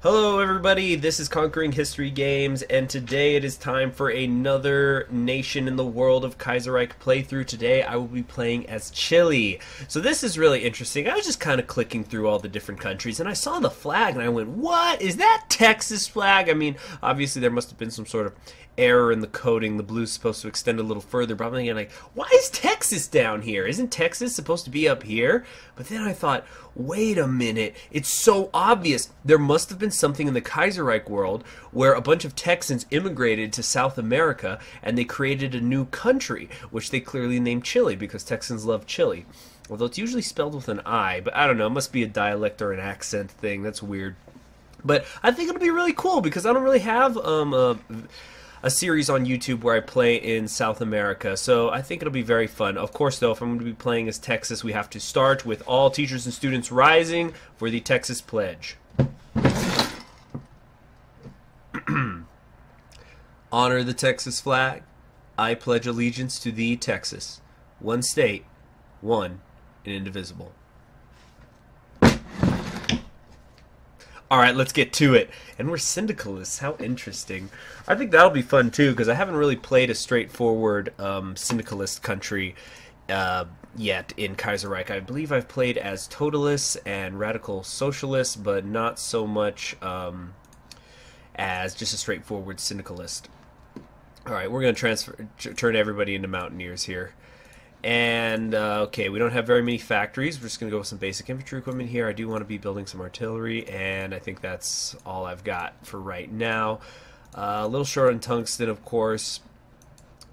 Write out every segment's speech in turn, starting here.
Hello everybody, this is Conquering History Games, and today it is time for another nation in the world of Kaiserreich playthrough. Today I will be playing as Chile. So this is really interesting. I was just kind of clicking through all the different countries, and I saw the flag, and I went, what? Is that Texas flag? I mean, obviously there must have been some sort of error in the coding. The blue's supposed to extend a little further, but I'm thinking, like, why is Texas down here? Isn't Texas supposed to be up here? But then I thought, wait a minute, it's so obvious. There must have been something in the Kaiserreich world where a bunch of Texans immigrated to South America and they created a new country, which they clearly named Chile because Texans love chili. Although it's usually spelled with an I, but I don't know, it must be a dialect or an accent thing. That's weird. But I think it'll be really cool because I don't really have a series on YouTube where I play in South America, so I think it'll be very fun. Of course, though, if I'm going to be playing as Texas, we have to start with all teachers and students rising for the Texas Pledge. Honor the Texas flag. I pledge allegiance to thee, Texas. One state, one and indivisible. Alright, let's get to it. And we're Syndicalists. How interesting. I think that'll be fun, too, because I haven't really played a straightforward Syndicalist country yet in Kaiserreich. I believe I've played as Totalists and Radical Socialists, but not so much as just a straightforward Syndicalist. Alright, we're going to turn everybody into Mountaineers here. And, okay, we don't have very many factories. We're just going to go with some basic infantry equipment here. I do want to be building some artillery, and I think that's all I've got for right now. A little short on tungsten, of course,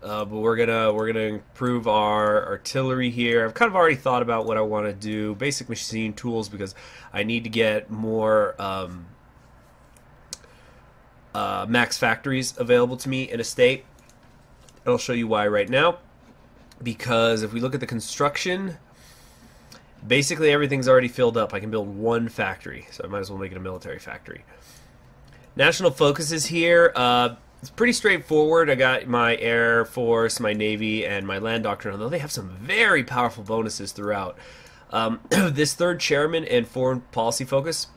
but we're gonna improve our artillery here. I've kind of already thought about what I want to do. Basic machine tools, because I need to get more max factories available to me in a state. I'll show you why right now. Because if we look at the construction, basically everything's already filled up. I can build one factory, so I might as well make it a military factory. National focuses here. It's pretty straightforward. I got my Air Force, my Navy, and my Land Doctrine, although they have some very powerful bonuses throughout. This third chairman and foreign policy focus,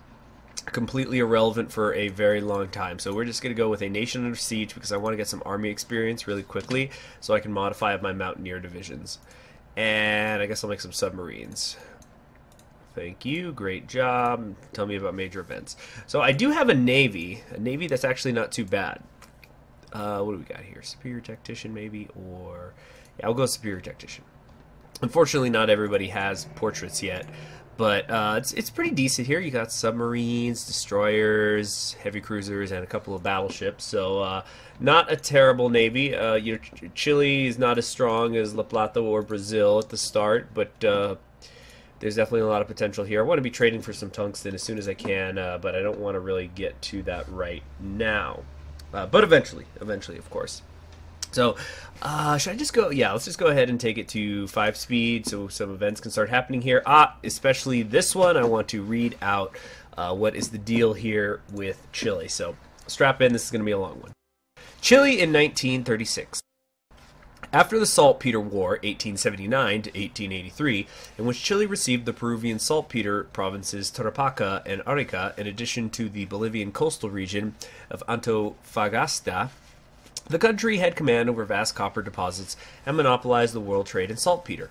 completely irrelevant for a very long time. So we're just going to go with a nation under siege because I want to get some army experience really quickly so I can modify my Mountaineer divisions. And I guess I'll make some submarines. Thank you. Great job. Tell me about major events. So I do have a navy that's actually not too bad. What do we got here? Superior Tactician maybe? Or yeah, I'll go Superior Tactician. Unfortunately, not everybody has portraits yet. But it's pretty decent here. You got submarines, destroyers, heavy cruisers, and a couple of battleships. So not a terrible navy. Chile is not as strong as La Plata or Brazil at the start, but there's definitely a lot of potential here. I want to be trading for some tungsten as soon as I can, but I don't want to really get to that right now. But eventually, of course. So, should I just go? Yeah, let's just go ahead and take it to 5 speed so some events can start happening here. Especially this one. I want to read out what is the deal here with Chile. So, strap in. This is going to be a long one. Chile in 1936. After the Saltpeter War, 1879 to 1883, in which Chile received the Peruvian saltpeter provinces Tarapacá and Arica, in addition to the Bolivian coastal region of Antofagasta, the country had command over vast copper deposits and monopolized the world trade in saltpeter.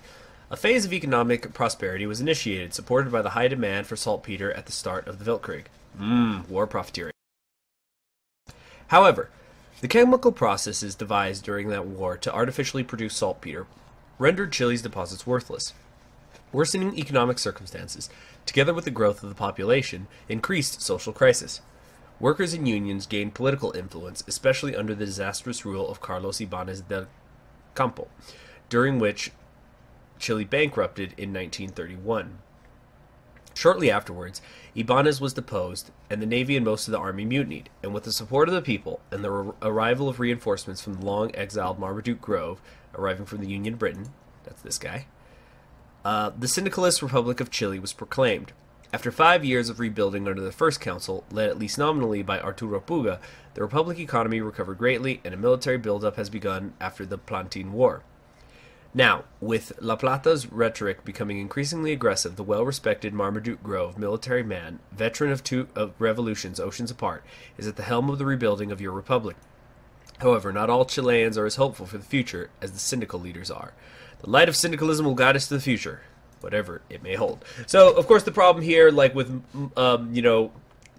A phase of economic prosperity was initiated, supported by the high demand for saltpeter at the start of the Weltkrieg. War profiteering. However, the chemical processes devised during that war to artificially produce saltpeter rendered Chile's deposits worthless. Worsening economic circumstances, together with the growth of the population, increased social crisis. Workers and unions gained political influence, especially under the disastrous rule of Carlos Ibáñez del Campo, during which Chile bankrupted in 1931. Shortly afterwards, Ibáñez was deposed, and the navy and most of the army mutinied, and with the support of the people and the arrival of reinforcements from the long-exiled Marmaduke Grove, arriving from the Union Britain, that's this guy, the Syndicalist Republic of Chile was proclaimed. After 5 years of rebuilding under the First Council, led at least nominally by Arturo Puga, the Republic economy recovered greatly, and a military buildup has begun after the Plantin War. Now, with La Plata's rhetoric becoming increasingly aggressive, the well-respected Marmaduke Grove, military man, veteran of two revolutions oceans apart, is at the helm of the rebuilding of your republic. However, not all Chileans are as hopeful for the future as the syndical leaders are. The light of syndicalism will guide us to the future, whatever it may hold. So, of course, the problem here, like with,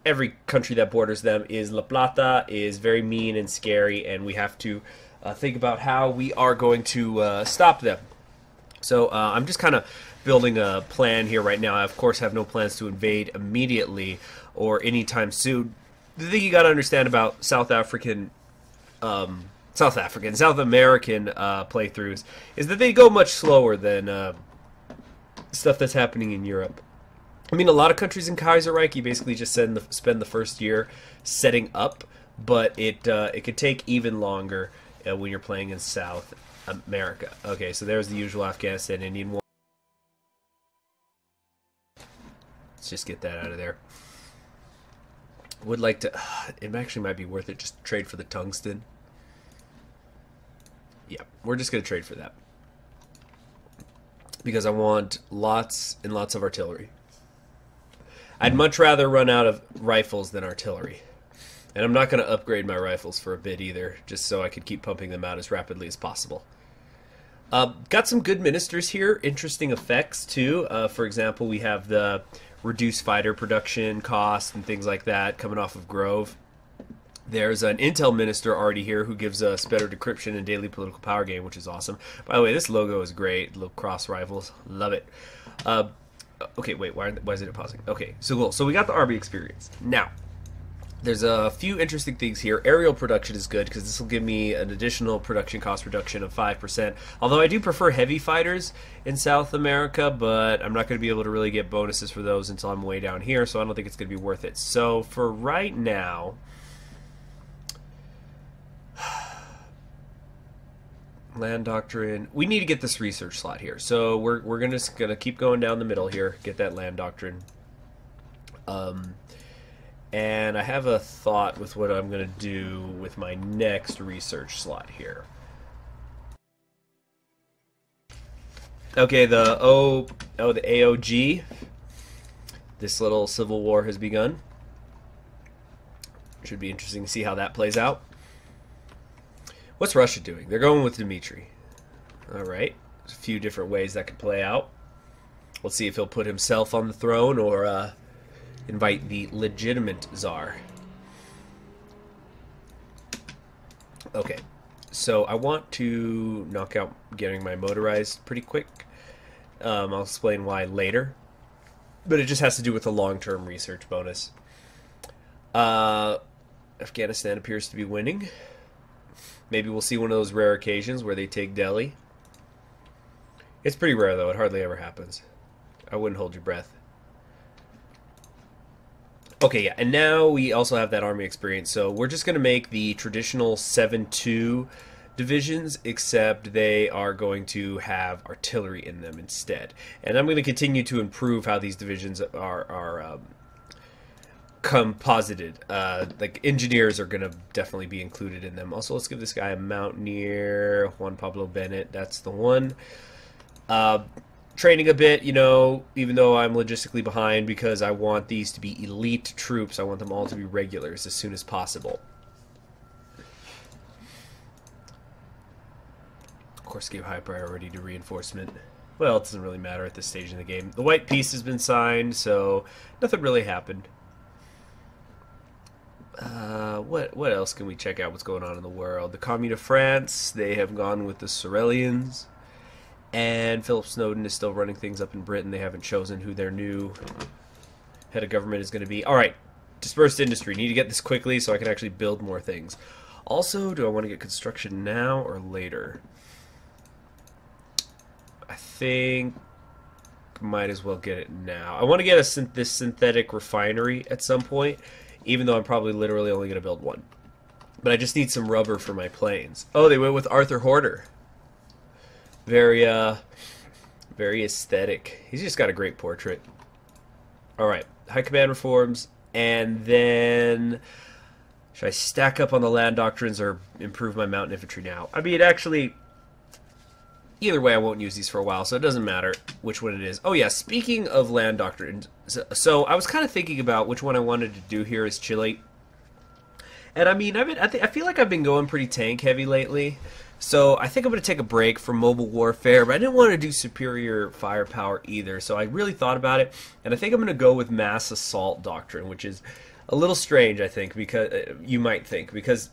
every country that borders them, is La Plata is very mean and scary, and we have to think about how we are going to stop them. So I'm just kind of building a plan here right now. I, of course, have no plans to invade immediately or anytime soon. The thing you got to understand about South American playthroughs is that they go much slower than stuff that's happening in Europe. I mean, a lot of countries in Kaiserreich, you basically just spend the first year setting up, but it could take even longer when you're playing in South America. Okay, so there's the usual Afghanistan Indian War. Let's just get that out of there. Would like to... it actually might be worth it just to trade for the tungsten. Yeah, we're just going to trade for that. Because I want lots and lots of artillery. I'd much rather run out of rifles than artillery. And I'm not going to upgrade my rifles for a bit either, just so I could keep pumping them out as rapidly as possible. Got some good ministers here, interesting effects too. For example, we have the reduced fighter production costs and things like that coming off of Grove. There's an Intel minister already here who gives us better decryption and daily political power gain, which is awesome. By the way, this logo is great. Little cross rifles. Love it. Okay, wait, why is it pausing? Okay, so cool. So we got the army experience. Now, there's a few interesting things here. Aerial production is good because this will give me an additional production cost reduction of 5%. Although I do prefer heavy fighters in South America, but I'm not going to be able to really get bonuses for those until I'm way down here, so I don't think it's going to be worth it. So for right now, land doctrine. We need to get this research slot here. So we're just gonna keep going down the middle here, get that land doctrine. And I have a thought with what I'm gonna do with my next research slot here. Okay, the AOG. This little civil war has begun. Should be interesting to see how that plays out. What's Russia doing? They're going with Dmitry. Alright. There's a few different ways that could play out. Let's see if he'll put himself on the throne or invite the legitimate Tsar. Okay. So I want to knock out getting my motorized pretty quick. I'll explain why later. But it just has to do with the long-term research bonus. Afghanistan appears to be winning. Maybe we'll see one of those rare occasions where they take Delhi. It's pretty rare, though. It hardly ever happens. I wouldn't hold your breath. Okay, yeah. And now we also have that army experience. So we're just going to make the traditional 7-2 divisions, except they are going to have artillery in them instead. And I'm going to continue to improve how these divisions are composited. Like engineers are going to definitely be included in them. Also, let's give this guy a mountaineer, Juan Pablo Bennett. That's the one. Training a bit, you know, even though I'm logistically behind because I want these to be elite troops. I want them all to be regulars as soon as possible. Of course, give high priority to reinforcement. Well, it doesn't really matter at this stage in the game. The white peace has been signed, so nothing really happened. What else can we check out? What's going on in the world? The Commune of France, they have gone with the Sorelians. And Philip Snowden is still running things up in Britain. They haven't chosen who their new head of government is going to be. Alright, dispersed industry. Need to get this quickly so I can actually build more things. Also, do I want to get construction now or later? I think might as well get it now. I want to get this synthetic refinery at some point, even though I'm probably literally only going to build one. But I just need some rubber for my planes. Oh, they went with Arthur Horder. Very aesthetic. He's just got a great portrait. Alright, high command reforms, and then should I stack up on the land doctrines or improve my mountain infantry now? I mean, actually, Either way, I won't use these for a while, so it doesn't matter which one it is. Oh yeah, speaking of land doctrine, so I was kind of thinking about which one I wanted to do here is Chile. And I mean, I feel like I've been going pretty tank heavy lately, so I think I'm going to take a break from mobile warfare, but I didn't want to do superior firepower either, so I really thought about it, and I think I'm going to go with mass assault doctrine, which is a little strange, I think, because you might think, because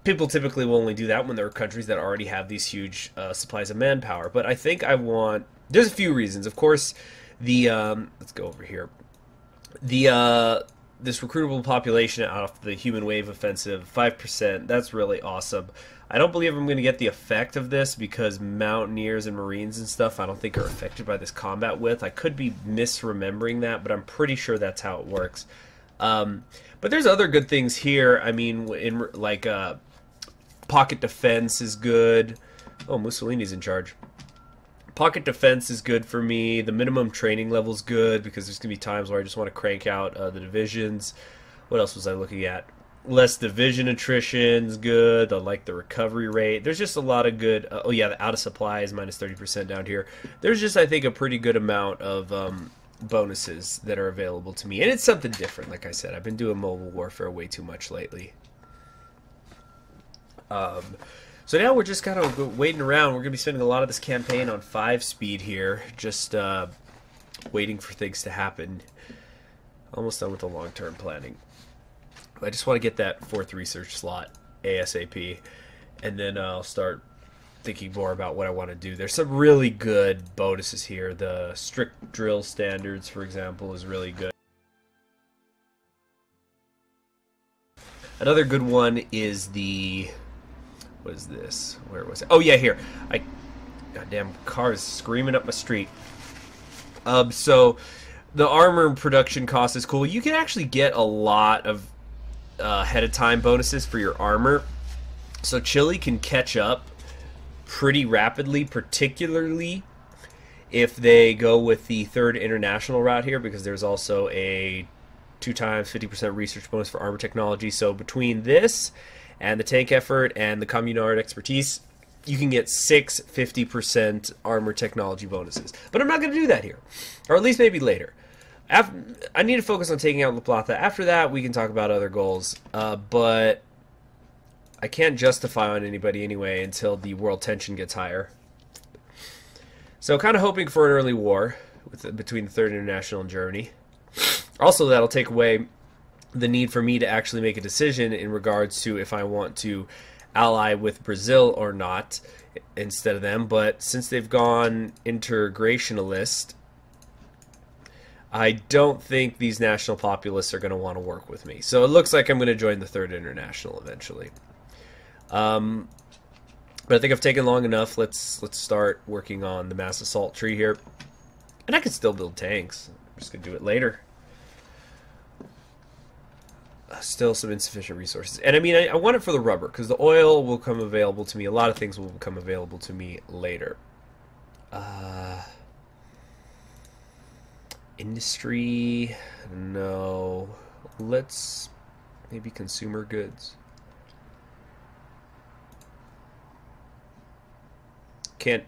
people typically will only do that when there are countries that already have these huge supplies of manpower. But I think I want... There's a few reasons. Of course, the... let's go over here. This recruitable population out of the human wave offensive, 5%, that's really awesome. I don't believe I'm going to get the effect of this because mountaineers and marines and stuff I don't think are affected by this combat width. I could be misremembering that, but I'm pretty sure that's how it works. But there's other good things here. I mean, in like... pocket defense is good. Oh, Mussolini's in charge. Pocket defense is good for me. The minimum training level is good because there's going to be times where I just want to crank out the divisions. What else was I looking at? Less division attrition is good. I like the recovery rate. There's just a lot of good... oh yeah, the out of supply is minus 30% down here. There's just, I think, a pretty good amount of bonuses that are available to me. And it's something different, like I said. I've been doing mobile warfare way too much lately. So now we're just kind of waiting around. We're going to be spending a lot of this campaign on 5 speed here, just waiting for things to happen. Almost done with the long-term planning. I just want to get that 4th research slot ASAP, and then I'll start thinking more about what I want to do. There's some really good bonuses here. The strict drill standards, for example, is really good. Another good one is the... What is this? Where was it? Oh yeah, here. Goddamn car is screaming up my street. So the armor production cost is cool. You can actually get a lot of ahead of time bonuses for your armor. So Chile can catch up pretty rapidly, particularly if they go with the 3rd international route here, because there's also a 2 times 50% research bonus for armor technology. So between this and the tank effort and the communard expertise, you can get 6 50% armor technology bonuses. But I'm not going to do that here. Or at least maybe later. I need to focus on taking out La Plata. After that, we can talk about other goals. But I can't justify on anybody anyway until the world tension gets higher. So kind of hoping for an early war between the 3rd International and Germany. Also, that'll take away the need for me to actually make a decision in regards to if I want to ally with Brazil or not instead of them. But since they've gone integrationalist, I don't think these national populists are going to want to work with me. So it looks like I'm going to join the 3rd International eventually. But I think I've taken long enough. Let's start working on the mass assault tree here. And I can still build tanks. I'm just going to do it later. Still some insufficient resources. And I mean, I want it for the rubber, because the oil will come available to me. A lot of things will become available to me later. Industry, no. Let's maybe consumer goods. Can't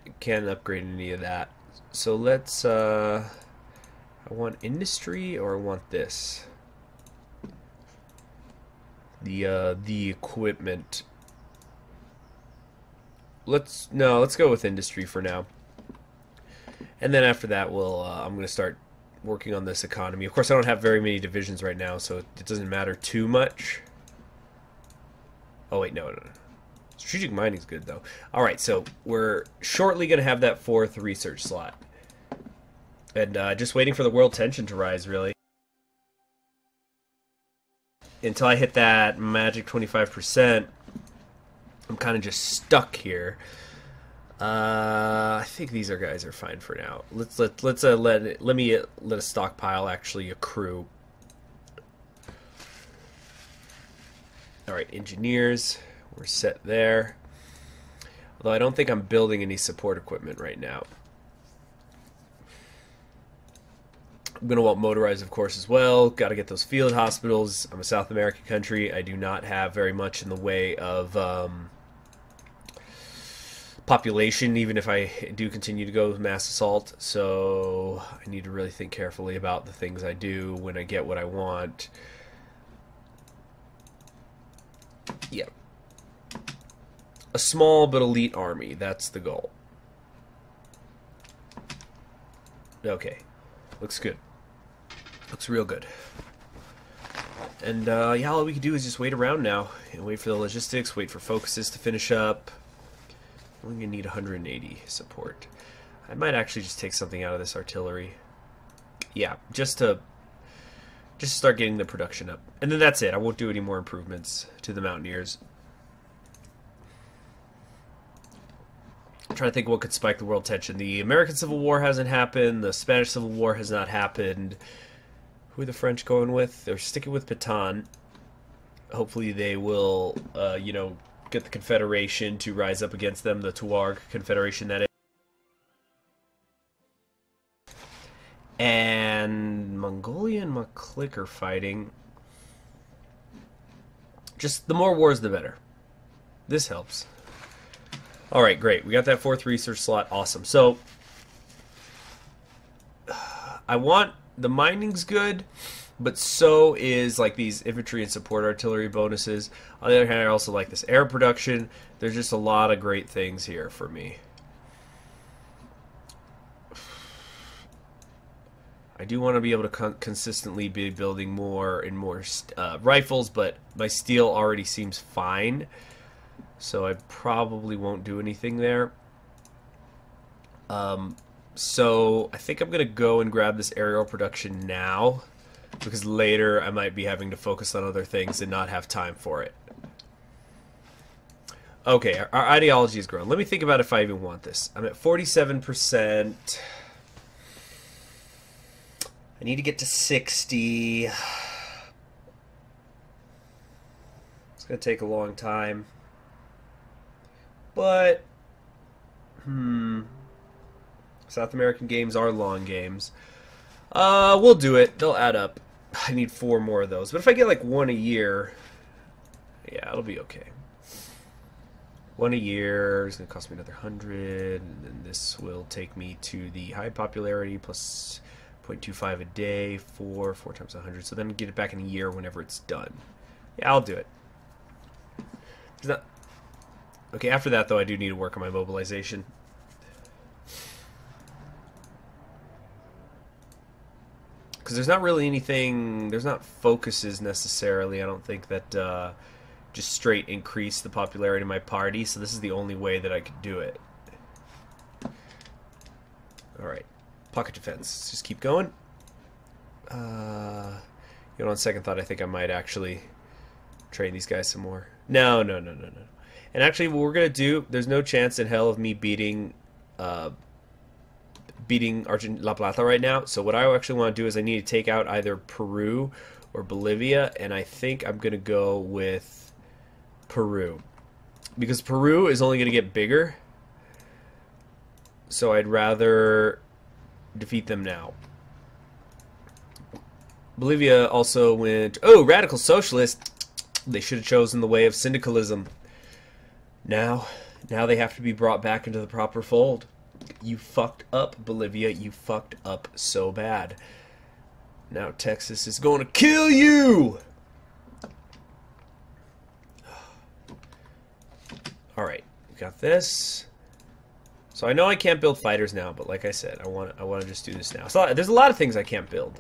upgrade any of that. So let's I want industry, or I want this. The equipment. Let's go with industry for now. And then after that, I'm going to start working on this economy. Of course, I don't have very many divisions right now, so it doesn't matter too much. Oh wait, no. Strategic mining's good though. All right, so we're shortly going to have that 4th research slot, and just waiting for the world tension to rise, really. Until I hit that magic 25%, I'm kind of just stuck here. I think these guys are fine for now. Let a stockpile actually accrue. All right, engineers, we're set there. Although I don't think I'm building any support equipment right now. I'm going to want motorized, of course, as well. Got to get those field hospitals. I'm a South American country. I do not have very much in the way of population, even if I do continue to go with mass assault. So I need to really think carefully about the things I do when I get what I want. Yeah. A small but elite army, that's the goal. Okay. Looks good. Looks real good. And yeah, all we can do is just wait around now and wait for the logistics, wait for focuses to finish up. We're going to need 180 support. I might actually just take something out of this artillery. Yeah, just to start getting the production up. And then that's it. I won't do any more improvements to the Mountaineers. I'm trying to think what could spike the world tension. The American Civil War hasn't happened. The Spanish Civil War has not happened. Who are the French going with? They're sticking with Pétain. Hopefully they will, you know, get the Confederation to rise up against them. The Tuareg Confederation, that is. And Mongolia and Maklik are fighting. Just the more wars, the better. This helps. Alright, great. We got that 4th research slot. Awesome. So, I want... The mining's good, but so is like these infantry and support artillery bonuses. On the other hand, I also like this air production. There's just a lot of great things here for me. I do want to be able to consistently be building more and more rifles, but my steel already seems fine, so I probably won't do anything there. So I think I'm going to go and grab this aerial production now, because later I might be having to focus on other things and not have time for it. Okay, our ideology has grown. Let me think about if I even want this. I'm at 47%. I need to get to 60. It's going to take a long time. But, South American games are long games. We'll do it. They'll add up. I need 4 more of those. But if I get like 1 a year, yeah, it'll be okay. 1 a year is going to cost me another 100, and then this will take me to the high popularity plus 0.25 a day, 4 times 100. So then get it back in a year whenever it's done. Yeah, I'll do it. Okay, after that, though, I do need to work on my mobilization. Because there's not really anything, there's not focuses necessarily, I don't think, that just straight increase the popularity of my party, so this is the only way that I could do it. Alright, pocket defense, let's just keep going. You know, on second thought, I think I might actually train these guys some more. No. And actually, what we're going to do, there's no chance in hell of me beating La Plata right now. So what I actually want to do is I need to take out either Peru or Bolivia, and I think I'm going to go with Peru. Because Peru is only going to get bigger, so I'd rather defeat them now. Bolivia also went, oh, radical socialist. They should have chosen the way of syndicalism. Now they have to be brought back into the proper fold. You fucked up, Bolivia. You fucked up so bad. Now Texas is going to kill you! Alright, we got this. So I know I can't build fighters now, but like I said, I want to just do this now. So there's a lot of things I can't build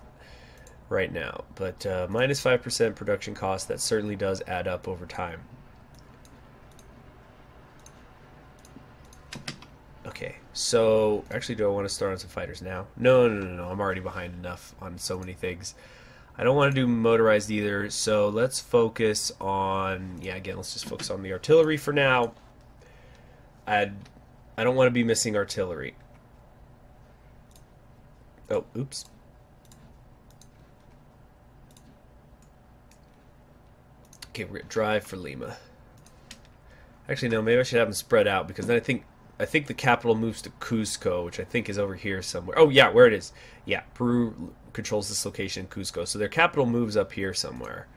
right now, but minus 5% production cost, that certainly does add up over time. Okay, so actually, do I want to start on some fighters now? No, I'm already behind enough on so many things. I don't want to do motorized either, so let's focus on, yeah, again, let's just focus on the artillery for now. I don't want to be missing artillery. Oh, oops. Okay, we're gonna drive for Lima. Actually, no, maybe I should have them spread out, because then I think the capital moves to Cusco, which I think is over here somewhere. Oh, yeah, where it is. Yeah, Peru controls this location in Cusco. So their capital moves up here somewhere.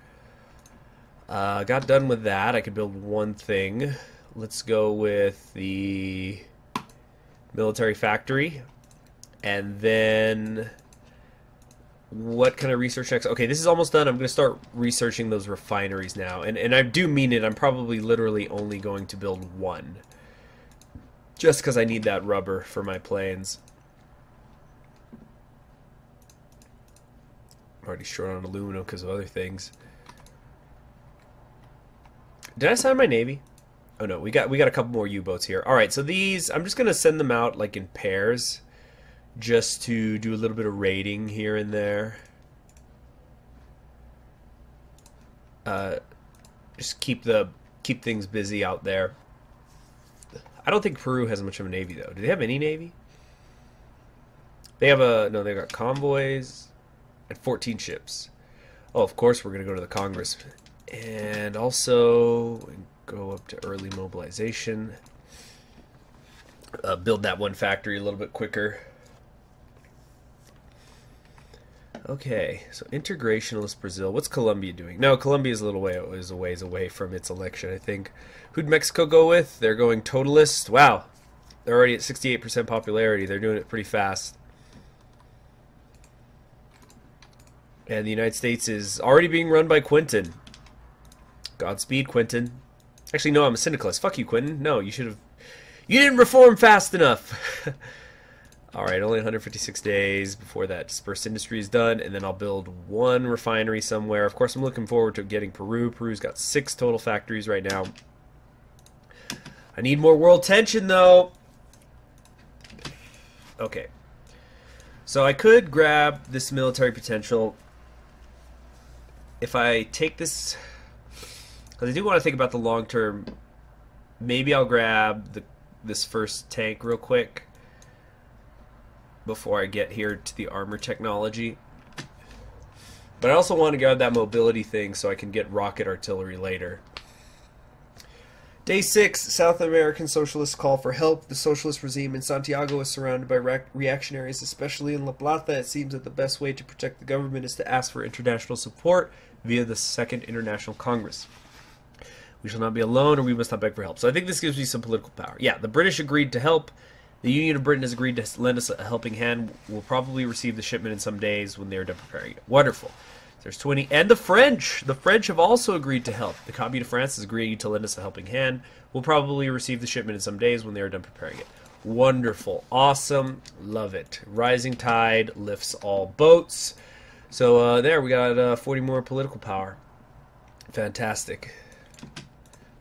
Got done with that. I could build one thing. let's go with the military factory. And then what kind of research next? Okay, this is almost done. I'm going to start researching those refineries now. And I do mean it. I'm probably literally only going to build one. Just because I need that rubber for my planes. I'm already short on aluminum because of other things. Did I sign my Navy? Oh no, we got a couple more U-boats here. Alright, so these, I'm just going to send them out like in pairs. Just to do a little bit of raiding here and there. Just keep things busy out there. I don't think Peru has much of a navy though. Do they have any navy? They have no, they've got convoys and 14 ships. Oh, of course we're gonna go to the Congress. And also go up to early mobilization. Build that one factory a little bit quicker. Okay, so integrationalist Brazil. What's Colombia doing? No, Colombia is a ways away from its election, I think. Who'd Mexico go with? They're going totalist. Wow, they're already at 68% popularity. They're doing it pretty fast. And the United States is already being run by Quinton. Godspeed, Quinton. Actually, no, I'm a syndicalist. Fuck you, Quinton. No, you should have... You didn't reform fast enough! Alright, only 156 days before that dispersed industry is done, and then I'll build one refinery somewhere. Of course, I'm looking forward to getting Peru. Peru's got 6 total factories right now. I need more world tension, though! Okay. So I could grab this military potential. If I take this... Because I do want to think about the long term. Maybe I'll grab this first tank real quick before I get here to the armor technology. But I also want to grab that mobility thing so I can get rocket artillery later. Day 6, South American socialists call for help. The socialist regime in Santiago is surrounded by reactionaries, especially in La Plata. It seems that the best way to protect the government is to ask for international support via the Second International Congress. We shall not be alone, or we must not beg for help. So I think this gives me some political power. Yeah, the British agreed to help. The Union of Britain has agreed to lend us a helping hand. We'll probably receive the shipment in some days when they are done preparing it. Wonderful. There's 20. And the French! The French have also agreed to help. The Communist of France has agreed to lend us a helping hand. We'll probably receive the shipment in some days when they are done preparing it. Wonderful. Awesome. Love it. Rising tide lifts all boats. So there, we got 40 more political power. Fantastic.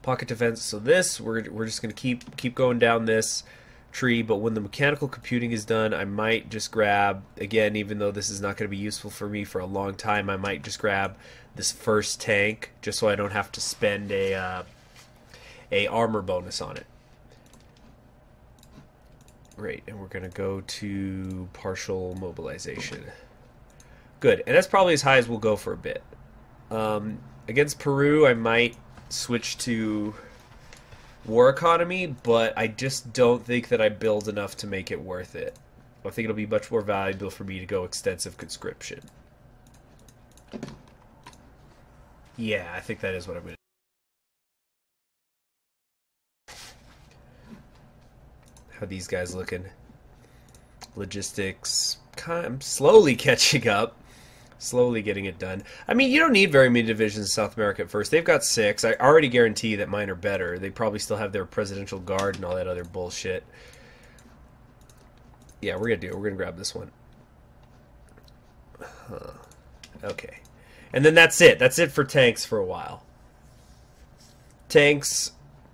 Pocket defense. So this, we're just going to keep going down this tree, but when the mechanical computing is done, I might just grab, again, even though this is not going to be useful for me for a long time, I might just grab this first tank just so I don't have to spend a armor bonus on it. Great, and we're going to go to partial mobilization. Good, and that's probably as high as we'll go for a bit. Against Peru, I might switch to war economy, but I just don't think that I build enough to make it worth it. I think it'll be much more valuable for me to go extensive conscription. Yeah, I think that is what I'm going to do. How these guys looking? Logistics, I'm slowly catching up. Slowly getting it done. I mean, you don't need very many divisions in South America at first. They've got 6. I already guarantee that mine are better. They probably still have their presidential guard and all that other bullshit. Yeah, we're going to do it. We're going to grab this one. Okay. And then that's it. That's it for tanks for a while. Tanks,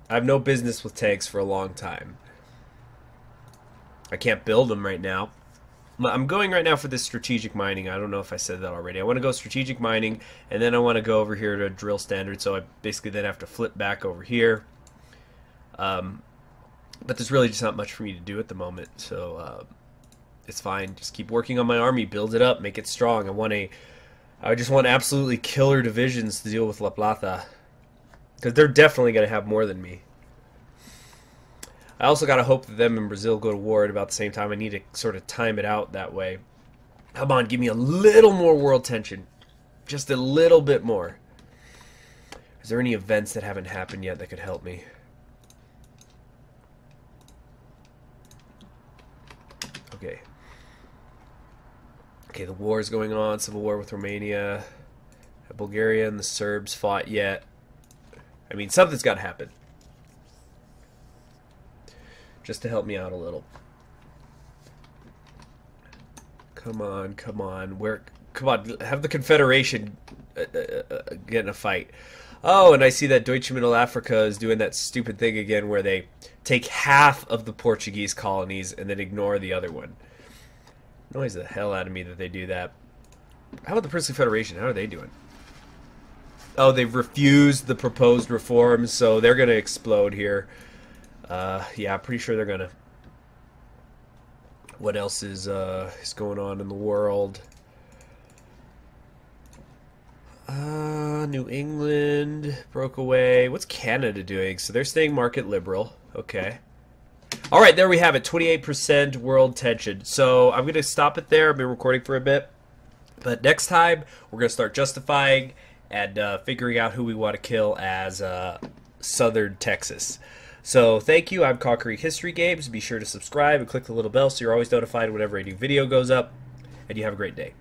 I have no business with tanks for a long time. I can't build them right now. I'm going right now for this strategic mining. I don't know if I said that already. I want to go strategic mining, and then I want to go over here to drill standard, so I basically then have to flip back over here. But there's really just not much for me to do at the moment, so it's fine. Just keep working on my army, build it up, make it strong. I just want absolutely killer divisions to deal with La Plata, because they're definitely going to have more than me. I also got to hope that them and Brazil go to war at about the same time. I need to sort of time it out that way. Come on, give me a little more world tension. Just a little bit more. Is there any events that haven't happened yet that could help me? Okay. Okay, the war is going on. Civil war with Romania. Bulgaria and the Serbs fought yet. I mean, something's got to happen. Just to help me out a little. Come on, come on. Come on, have the Confederation get in a fight. Oh, and I see that Deutsche Mittelafrika is doing that stupid thing again where they take half of the Portuguese colonies and then ignore the other one. It annoys the hell out of me that they do that. How about the Princely Federation? How are they doing? Oh, they've refused the proposed reforms, so they're going to explode here. Yeah, I'm pretty sure they're going to. What else is going on in the world? New England broke away. What's Canada doing? So they're staying market liberal. Okay. All right, there we have it. 28% world tension. So I'm going to stop it there. I've been recording for a bit. But next time, we're going to start justifying and figuring out who we want to kill as Southern Texas. So thank you. I'm Conquering History Games. Be sure to subscribe and click the little bell so you're always notified whenever a new video goes up. And you have a great day.